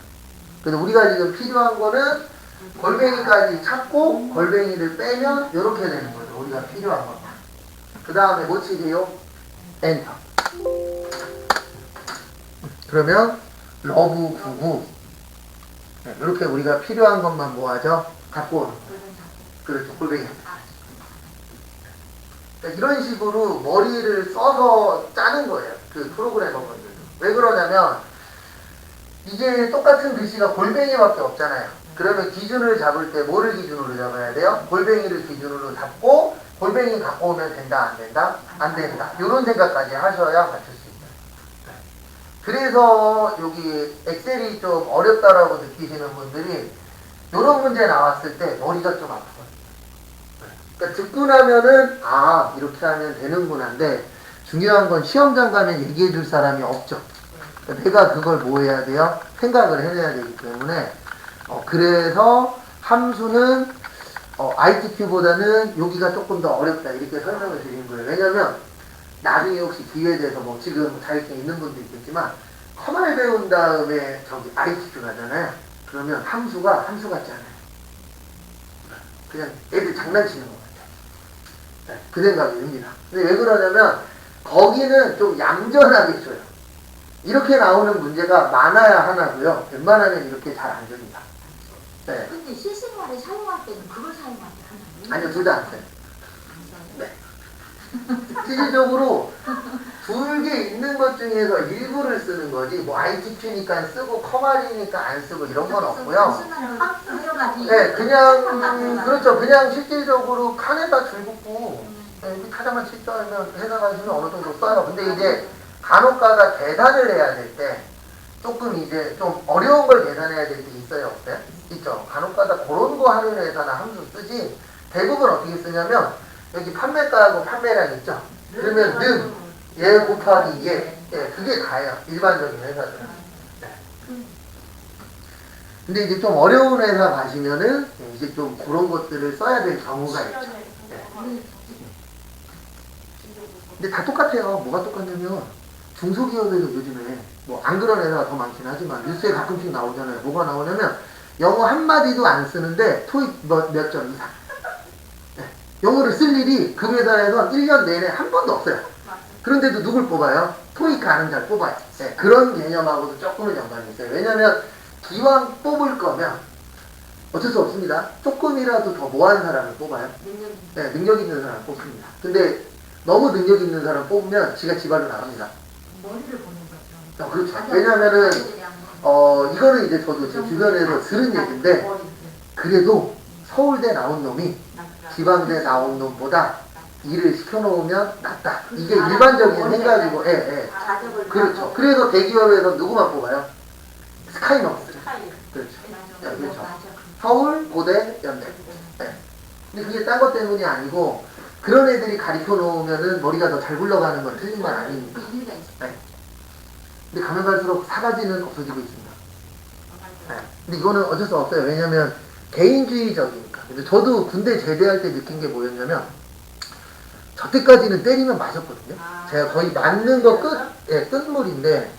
그래서 우리가 지금 필요한 거는 골뱅이까지 찾고 골뱅이를 빼면 이렇게 되는 거죠. 우리가 필요한 거. 그 다음에 뭐 치세요? 엔터. 그러면 러브 99 이렇게 우리가 필요한 것만 모아죠. 갖고 오는 거예요. 그렇죠. 골뱅이. 그러니까 이런 식으로 머리를 써서 짜는 거예요. 그 프로그래머분들도. 왜 그러냐면 이게 똑같은 글씨가 골뱅이밖에 없잖아요. 그러면 기준을 잡을 때 뭐를 기준으로 잡아야 돼요? 골뱅이를 기준으로 잡고 골뱅이 갖고 오면 된다, 안 된다? 안 된다. 이런 생각까지 하셔야 맞출 수 있어요. 그래서 여기 엑셀이 좀 어렵다라고 느끼시는 분들이 이런 문제 나왔을 때 머리가 좀 아파요. 그러니까 듣고 나면은 아 이렇게 하면 되는구나인데 중요한 건 시험장 가면 얘기해 줄 사람이 없죠. 그러니까 내가 그걸 뭐 해야 돼요? 생각을 해내야 되기 때문에 그래서 함수는 ITQ보다는 여기가 조금 더 어렵다 이렇게 설명을 드리는 거예요. 왜냐면 나중에 혹시 기회에 대해서 뭐 지금 자격증 있는 분도 있겠지만 커말 배운 다음에 저기 ITQ 가잖아요. 그러면 함수 같지 않아요. 그냥 애들 장난치는 것 같아요. 네, 그 생각이 듭니다. 근데 왜 그러냐면 거기는 좀 얌전하게 줘요. 이렇게 나오는 문제가 많아야 하나고요. 웬만하면 이렇게 잘 안 줍니다. 네. 근데 실생활에 사용할 때는 그걸 사용하지 않아요? 아니요, 둘 다 안 써요. 네. 실질적으로 두 개 있는 것 중에서 일부를 쓰는 거지, 뭐 ITQ니까 쓰고 커말이니까 안 쓰고 이런 건 없고요. 네, 그냥, 그렇죠. 그냥 실질적으로 칸에다 줄 긋고, 네, 타자만 칠자면 해석하시면 어느 정도 써요. 근데 이제 간혹가다 계산을 해야 될 때, 조금 이제 좀 어려운 걸 계산해야 될 때 있어요. 없어요? 있죠. 간혹가다 그런 거 하는 회사나 함수 쓰지, 대부분 어떻게 쓰냐면, 여기 판매가하고 판매량 있죠? 그러면 는, 얘 곱하기 얘, 예, 그게 다예요. 일반적인 회사들은. 네. 근데 이제 좀 어려운 회사 가시면은, 이제 좀 그런 것들을 써야 될 경우가 있죠. 네. 근데 다 똑같아요. 뭐가 똑같냐면, 중소기업에도 요즘에, 뭐 안 그런 회사가 더 많긴 하지만, 뉴스에 가끔씩 나오잖아요. 뭐가 나오냐면, 영어 한마디도 안 쓰는데, 토익 몇 점 이상. 네. 영어를 쓸 일이 그 회사에서 1년 내내 한 번도 없어요. 그런데도 누굴 뽑아요? 토익 가는 자를 뽑아요. 네, 그런 개념하고도 조금은 연관이 있어요. 왜냐면 기왕 뽑을 거면 어쩔 수 없습니다. 조금이라도 더 뭐한 사람을 뽑아요. 네, 능력 있는 사람을 뽑습니다. 근데 너무 능력 있는 사람 뽑으면 지가 지발로 나갑니다. 머리를 보는 거죠. 그렇죠. 왜냐면은 이거는 이제 저도 제 주변에서 들은 얘기인데, 그래도 서울대 나온 놈이 지방대 나온 놈보다 일을 시켜놓으면 낫다. 이게 일반적인 생각이고, 예, 예. 그렇죠. 그래서 대기업에서 누구만 뽑아요? 스카이너스. 그렇죠. 네, 그렇죠. 서울, 고대, 연대. 네. 근데 그게 딴 것 때문이 아니고, 그런 애들이 가르쳐 놓으면은 머리가 더 잘 굴러가는 건 틀린 말 아니니까. 네. 근데 가면 갈수록 사가지는 없어지고 있습니다. 네. 근데 이거는 어쩔 수 없어요. 왜냐면 개인주의적이니까. 근데 저도 군대 제대할 때 느낀 게 뭐였냐면, 저 때까지는 때리면 맞았거든요. 제가 거의 맞는 거 끝물인데,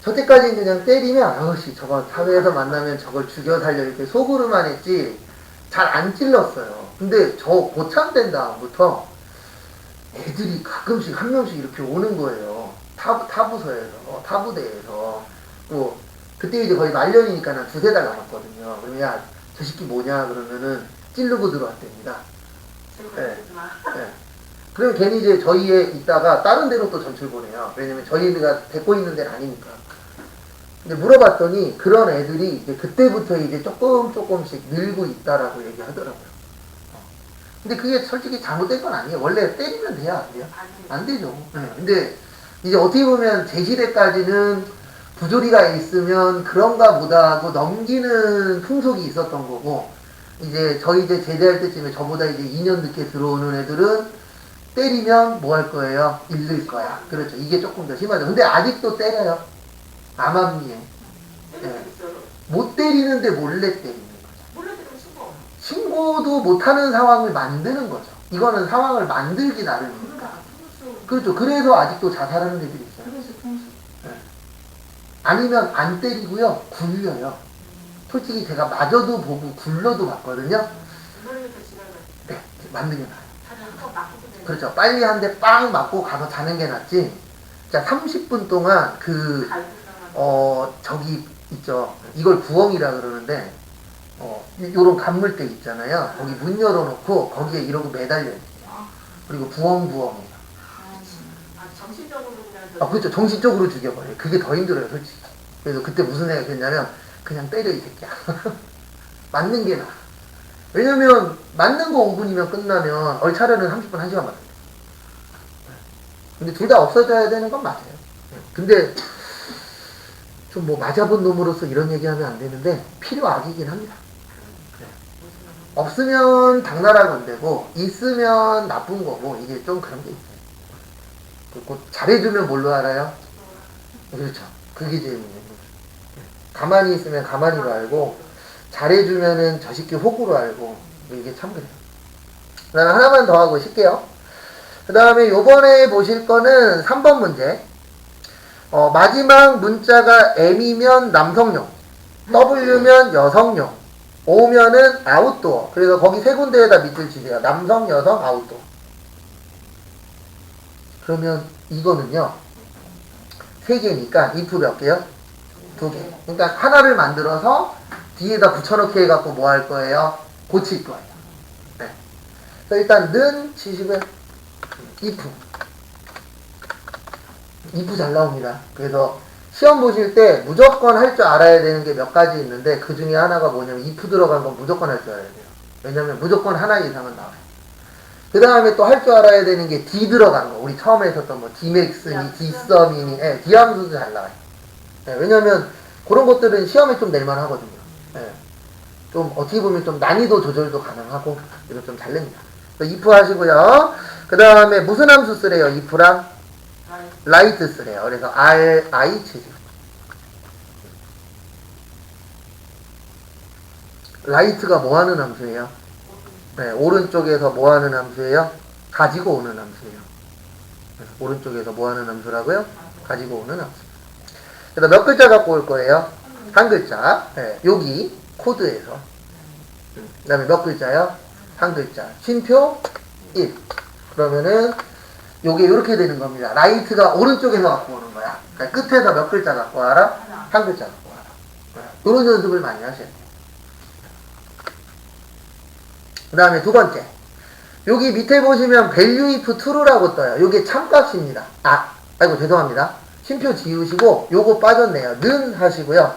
저 때까지는 그냥 때리면, 아우씨, 저거 사회에서 만나면 저걸 죽여 살려 이렇게 속으로만 했지, 잘 안 찔렀어요. 근데 저 고참된 다음부터 애들이 가끔씩 한 명씩 이렇게 오는 거예요. 타부서에서, 타부대에서. 뭐, 그때 이제 거의 말년이니까 한 두세 달 남았거든요. 그러면 야, 저 새끼 뭐냐? 그러면은 찌르고 들어왔답니다. 네. 네. 그럼 괜히 이제 저희에 있다가 다른 데로 또 전출 보내요. 왜냐면 저희가 데리고 있는 데는 아니니까. 근데 물어봤더니 그런 애들이 이제 그때부터 이제 조금씩 늘고 있다라고 얘기하더라고요. 근데 그게 솔직히 잘못된 건 아니에요. 원래 때리면 돼요, 안 돼요? 안 되죠. 네. 근데 이제 어떻게 보면 제 시대까지는 부조리가 있으면 그런가 보다 하고 넘기는 풍속이 있었던 거고, 이제 저희 이제 제대할 때쯤에 저보다 이제 2년 늦게 들어오는 애들은 때리면 뭐 할 거예요? 잃을 거야. 그렇죠. 이게 조금 더 심하죠. 근데 아직도 때려요. 암암리에. 네. 못 때리는데 몰래 때리는 거죠. 신고도 못하는 상황을 만드는 거죠. 이거는 상황을 만들기 나름입니다. 그렇죠. 그래서 아직도 자살하는 애들이 있어요. 네. 아니면 안 때리고요. 굴려요. 솔직히 제가 마저도 보고 굴러도 봤거든요. 네. 만드는 게 나아요. 그렇죠. 빨리 한 대 빵 맞고 가서 자는 게 낫지. 자, 30분 동안 저기 있죠. 이걸 부엉이라 그러는데, 요런 간물대 있잖아요. 거기 문 열어놓고 거기에 이러고 매달려 있어요. 그리고 부엉이에요. 그렇죠. 정신적으로 죽여버려요. 그게 더 힘들어요, 솔직히. 그래서 그때 무슨 생각이 했냐면, 그냥 때려, 이 새끼야. 맞는 게 나아. 왜냐면 맞는 거 5분이면 끝나면 얼차려는 30분 1시간 맞아요. 근데 둘 다 없어져야 되는 건 맞아요. 근데 좀 뭐 맞아본 놈으로서 이런 얘기하면 안 되는데 필요악이긴 합니다. 없으면 당나라 건데고 있으면 나쁜 거고, 이게 좀 그런 게 있어요. 그리고 잘해주면 뭘로 알아요? 그렇죠. 그게 제일 문제인 거죠. 가만히 있으면 가만히로 알고, 잘해주면은 저 새끼 호구로 알고, 이게 참 그래요. 그 다음에 하나만 더 하고 쉴게요. 그 다음에 요번에 보실 거는 3번 문제. 마지막 문자가 M이면 남성용, W면 여성용, O면은 아웃도어. 그래서 거기 세 군데에다 밑줄 치세요. 남성, 여성, 아웃도어. 그러면 이거는요, 세 개니까 if 몇 개요? 두 개. 그러니까 하나를 만들어서 뒤에다 붙여넣기 해갖고 뭐 할 거예요? 고칠 거예요. 네. 그래서 일단 는 치시고요. if 잘 나옵니다. 그래서 시험 보실 때 무조건 할 줄 알아야 되는 게 몇 가지 있는데 그 중에 하나가 뭐냐면 if 들어간 건 무조건 할 줄 알아야 돼요. 왜냐면 무조건 하나 이상은 나와요. 그 다음에 또 할 줄 알아야 되는 게 D 들어간 거. 우리 처음에 했었던 뭐 Dmax니, Dsum이니, D 함수도 잘 나와요. 네, 왜냐면 그런 것들은 시험에 좀 낼만 하거든요. 네. 좀 어떻게 보면 좀 난이도 조절도 가능하고 이거 좀 잘 냅니다. if 하시고요. 그 다음에 무슨 함수 쓰래요? if랑 라이트 쓰래요. 그래서 RI 치세요. 라이트가 뭐 하는 함수예요? 네, 오른쪽에서 뭐 하는 함수예요? 가지고 오는 함수예요. 네, 오른쪽에서 뭐 하는 함수라고요? 가지고 오는 함수. 그래서 몇 글자 갖고 올 거예요? 한 글자. 네, 여기 코드에서. 그 다음에 몇 글자요? 한 글자. 쉼표 1. 그러면은 요게 이렇게 되는 겁니다. 라이트가 오른쪽에서 갖고 오는 거야. 그러니까 끝에서 몇 글자 갖고 와라? 한 글자 갖고 와라. 이런 연습을 많이 하셔야 돼요. 그 다음에 두 번째. 여기 밑에 보시면 value if true라고 떠요. 요게 참값입니다. 아이고 죄송합니다. 쉼표 지우시고 요거 빠졌네요. 는 하시고요.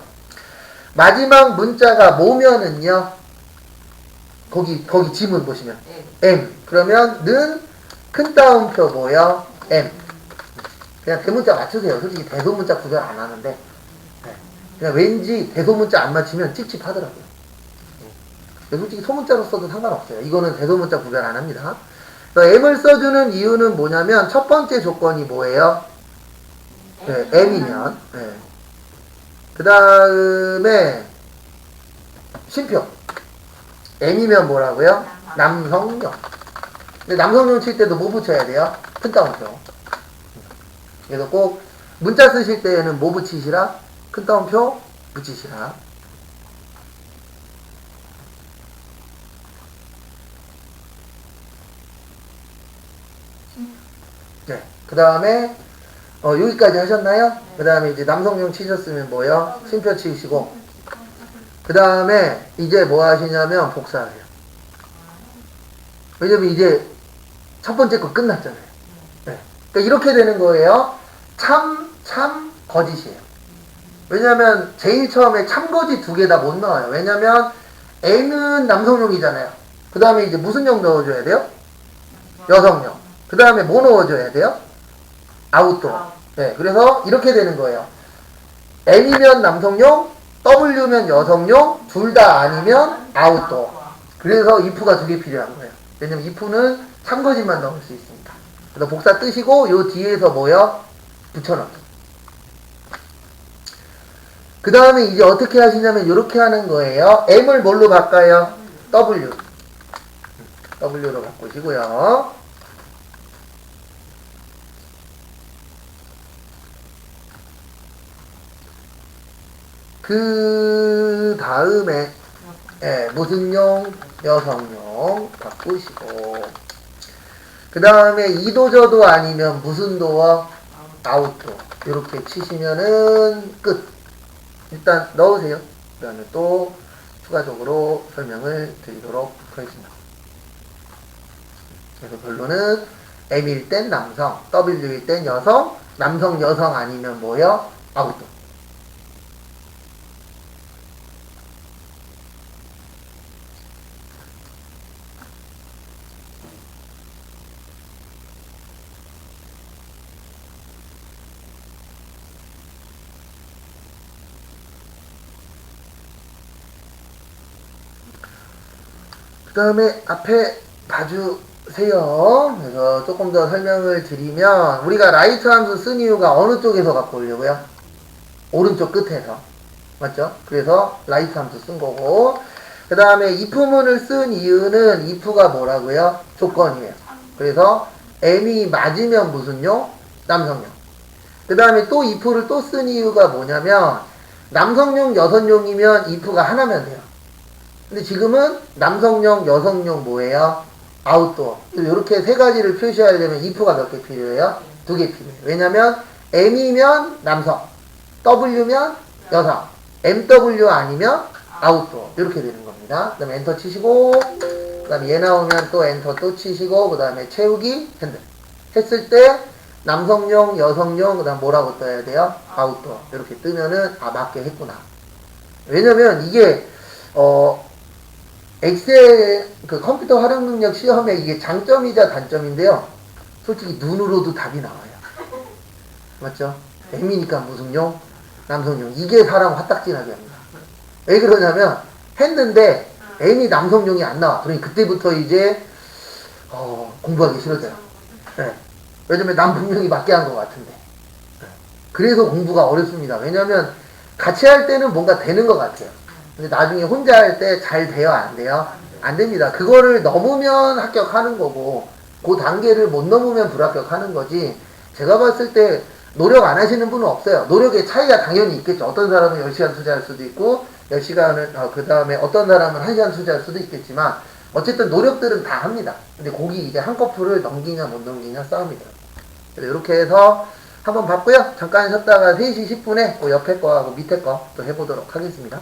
마지막 문자가 뭐면은요. 거기 지문 보시면 M. 그러면 는 큰 따옴표 뭐요? M. 그냥 대문자 맞추세요. 솔직히 대소문자 구별 안 하는데 그냥 왠지 대소문자 안 맞추면 찝찝하더라고요. 솔직히 소문자로 써도 상관없어요. 이거는 대소문자 구별 안 합니다. M을 써주는 이유는 뭐냐면 첫 번째 조건이 뭐예요? 네, M이면 네. 그 다음에 쉼표 M이면 뭐라고요? 남성용. 근데 남성용 칠 때도 뭐 붙여야 돼요? 큰 따옴표. 그래서 꼭 문자 쓰실 때에는 뭐 붙이시라? 큰 따옴표 붙이시라. 네. 그 다음에 여기까지 하셨나요? 그 다음에 이제 남성용 치셨으면 뭐요? 쉼표 치우시고 그 다음에 이제 뭐 하시냐면 복사하세요. 왜냐면 이제 첫 번째 거 끝났잖아요. 네. 그러니까 이렇게 되는 거예요. 참, 거짓이에요. 왜냐면 제일 처음에 참, 거짓 두 개 다 못 넣어요. 왜냐면 N은 남성용이잖아요. 그 다음에 이제 무슨 용 넣어줘야 돼요? 여성용. 그 다음에 뭐 넣어줘야 돼요? 아웃도어. 네, 그래서 이렇게 되는 거예요. M이면 남성용, W면 여성용, 둘 다 아니면 아웃도어. 그래서 if가 두 개 필요한 거예요. 왜냐면 if는 참거짓만 넣을 수 있습니다. 그래서 복사 뜨시고 요 뒤에서 뭐요? 붙여넣기. 그 다음에 이제 어떻게 하시냐면 이렇게 하는 거예요. M을 뭘로 바꿔요? W. W로 바꾸시고요. 그 다음에 무슨 용? 여성용 바꾸시고 그 다음에 이도저도 아니면 무슨 도어? 아웃도어. 이렇게 치시면은 끝. 일단 넣으세요. 그 다음에 또 추가적으로 설명을 드리도록 하겠습니다. 그래서 결론은 M일 땐 남성, W일 땐 여성, 남성, 여성 아니면 뭐요? 아웃도어. 그 다음에 앞에 봐주세요. 그래서 조금 더 설명을 드리면 우리가 라이트 함수 쓴 이유가 어느 쪽에서 갖고 오려고요? 오른쪽 끝에서. 맞죠? 그래서 라이트 함수 쓴 거고 그 다음에 if문을 쓴 이유는 if가 뭐라고요? 조건이에요. 그래서 m이 맞으면 무슨요? 남성용. 그 다음에 또 if를 또 쓴 이유가 뭐냐면 남성용, 여성용이면 if가 하나면 돼요. 근데 지금은 남성용, 여성용 뭐예요? 아웃도어. 이렇게 세 가지를 표시하려면 if가 몇 개 필요해요? 2개 필요해요. 왜냐면 M이면 남성, W면 여성, MW 아니면 아웃도어. 이렇게 되는 겁니다. 그 다음에 엔터 치시고, 그 다음에 얘 나오면 또 엔터 또 치시고, 그 다음에 채우기 핸들. 했을 때 남성용, 여성용, 그 다음 뭐라고 떠야 돼요? 아웃도어. 이렇게 뜨면은 아 맞게 했구나. 왜냐면 이게 엑셀 그 컴퓨터 활용 능력 시험에 이게 장점이자 단점인데요. 솔직히 눈으로도 답이 나와요. 맞죠? M이니까 무슨용? 남성용. 이게 사람 화딱지나게 합니다. 왜 그러냐면 했는데 M이 남성용이 안 나와. 그러니 그때부터 이제 공부하기 싫어져요. 네. 왜냐면 남 분명히 맞게 한 것 같은데. 네. 그래서 공부가 어렵습니다. 왜냐면 같이 할 때는 뭔가 되는 것 같아요. 근데 나중에 혼자 할 때 잘 돼요? 안 돼요? 안 됩니다. 그거를 넘으면 합격하는 거고 그 단계를 못 넘으면 불합격하는 거지. 제가 봤을 때 노력 안 하시는 분은 없어요. 노력의 차이가 당연히 있겠죠. 어떤 사람은 10시간 투자할 수도 있고 10시간은 그 다음에 어떤 사람은 1시간 투자할 수도 있겠지만 어쨌든 노력들은 다 합니다. 근데 거기 이제 한꺼풀을 넘기냐 못 넘기냐 싸움이더라고요. 그래서 이렇게 해서 한번 봤고요. 잠깐 쉬었다가 3시 10분에 옆에 거하고 밑에 거 또 해보도록 하겠습니다.